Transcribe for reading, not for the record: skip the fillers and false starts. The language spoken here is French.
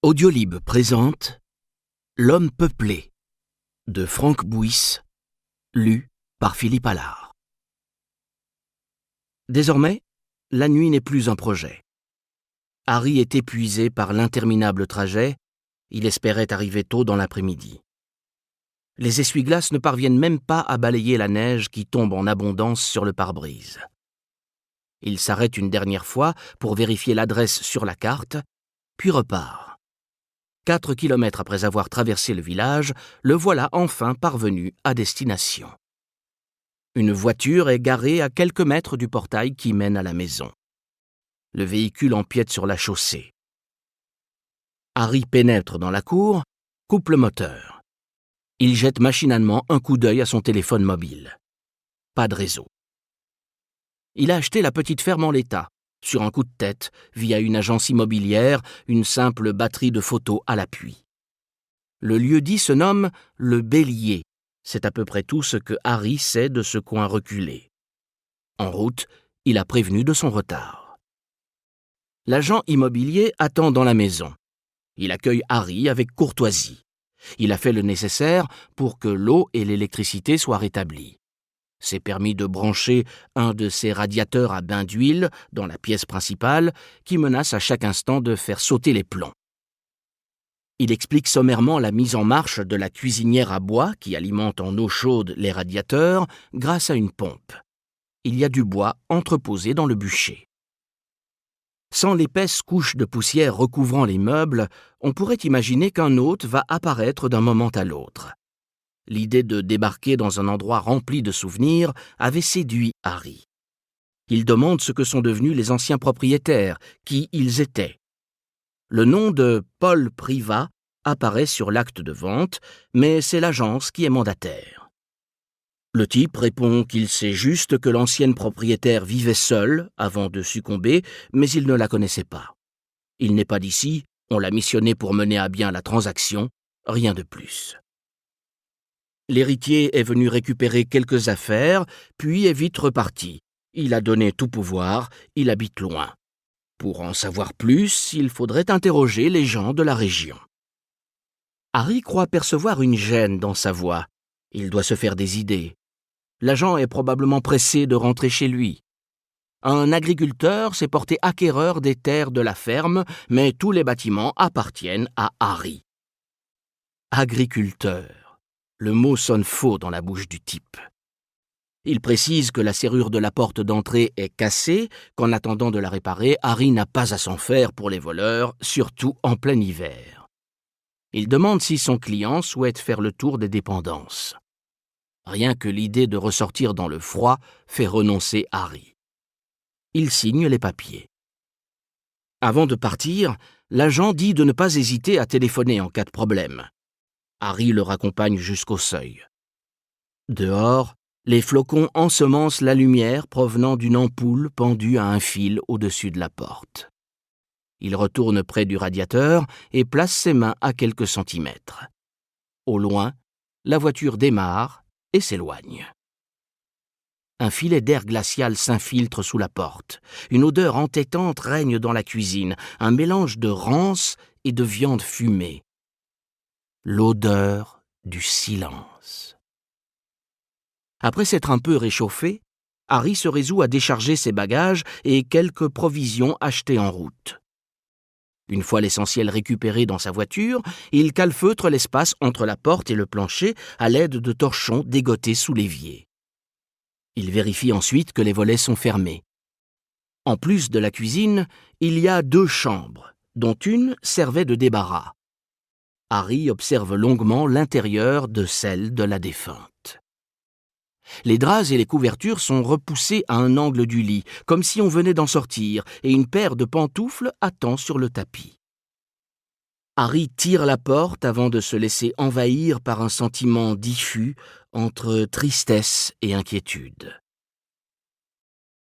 Audiolib présente L'homme peuplé de Franck Bouys, lu par Philippe Allard. Désormais, la nuit n'est plus un projet. Harry est épuisé par l'interminable trajet, il espérait arriver tôt dans l'après-midi. Les essuie-glaces ne parviennent même pas à balayer la neige qui tombe en abondance sur le pare-brise. Il s'arrête une dernière fois pour vérifier l'adresse sur la carte, puis repart. 4 kilomètres après avoir traversé le village, le voilà enfin parvenu à destination. Une voiture est garée à quelques mètres du portail qui mène à la maison. Le véhicule empiète sur la chaussée. Harry pénètre dans la cour, coupe le moteur. Il jette machinalement un coup d'œil à son téléphone mobile. Pas de réseau. Il a acheté la petite ferme en l'état, sur un coup de tête, via une agence immobilière, une simple batterie de photos à l'appui. Le lieu-dit se nomme le Bélier. C'est à peu près tout ce que Harry sait de ce coin reculé. En route, il a prévenu de son retard. L'agent immobilier attend dans la maison. Il accueille Harry avec courtoisie. Il a fait le nécessaire pour que l'eau et l'électricité soient rétablies. S'est permis de brancher un de ces radiateurs à bain d'huile dans la pièce principale qui menace à chaque instant de faire sauter les plombs. Il explique sommairement la mise en marche de la cuisinière à bois qui alimente en eau chaude les radiateurs grâce à une pompe. Il y a du bois entreposé dans le bûcher. Sans l'épaisse couche de poussière recouvrant les meubles, on pourrait imaginer qu'un hôte va apparaître d'un moment à l'autre. L'idée de débarquer dans un endroit rempli de souvenirs avait séduit Harry. Il demande ce que sont devenus les anciens propriétaires, qui ils étaient. Le nom de Paul Privat apparaît sur l'acte de vente, mais c'est l'agence qui est mandataire. Le type répond qu'il sait juste que l'ancienne propriétaire vivait seule avant de succomber, mais il ne la connaissait pas. Il n'est pas d'ici, on l'a missionné pour mener à bien la transaction, rien de plus. L'héritier est venu récupérer quelques affaires, puis est vite reparti. Il a donné tout pouvoir, il habite loin. Pour en savoir plus, il faudrait interroger les gens de la région. Harry croit percevoir une gêne dans sa voix. Il doit se faire des idées. L'agent est probablement pressé de rentrer chez lui. Un agriculteur s'est porté acquéreur des terres de la ferme, mais tous les bâtiments appartiennent à Harry. Agriculteur. Le mot sonne faux dans la bouche du type. Il précise que la serrure de la porte d'entrée est cassée, qu'en attendant de la réparer, Harry n'a pas à s'en faire pour les voleurs, surtout en plein hiver. Il demande si son client souhaite faire le tour des dépendances. Rien que l'idée de ressortir dans le froid fait renoncer Harry. Il signe les papiers. Avant de partir, l'agent dit de ne pas hésiter à téléphoner en cas de problème. Harry le raccompagne jusqu'au seuil. Dehors, les flocons ensemencent la lumière provenant d'une ampoule pendue à un fil au-dessus de la porte. Il retourne près du radiateur et place ses mains à quelques centimètres. Au loin, la voiture démarre et s'éloigne. Un filet d'air glacial s'infiltre sous la porte. Une odeur entêtante règne dans la cuisine, un mélange de rance et de viande fumée. L'odeur du silence. Après s'être un peu réchauffé, Harry se résout à décharger ses bagages et quelques provisions achetées en route. Une fois l'essentiel récupéré dans sa voiture, il calfeutre l'espace entre la porte et le plancher à l'aide de torchons dégotés sous l'évier. Il vérifie ensuite que les volets sont fermés. En plus de la cuisine, il y a 2 chambres, dont une servait de débarras. Harry observe longuement l'intérieur de celle de la défunte. Les draps et les couvertures sont repoussés à un angle du lit, comme si on venait d'en sortir, et une paire de pantoufles attend sur le tapis. Harry tire la porte avant de se laisser envahir par un sentiment diffus entre tristesse et inquiétude.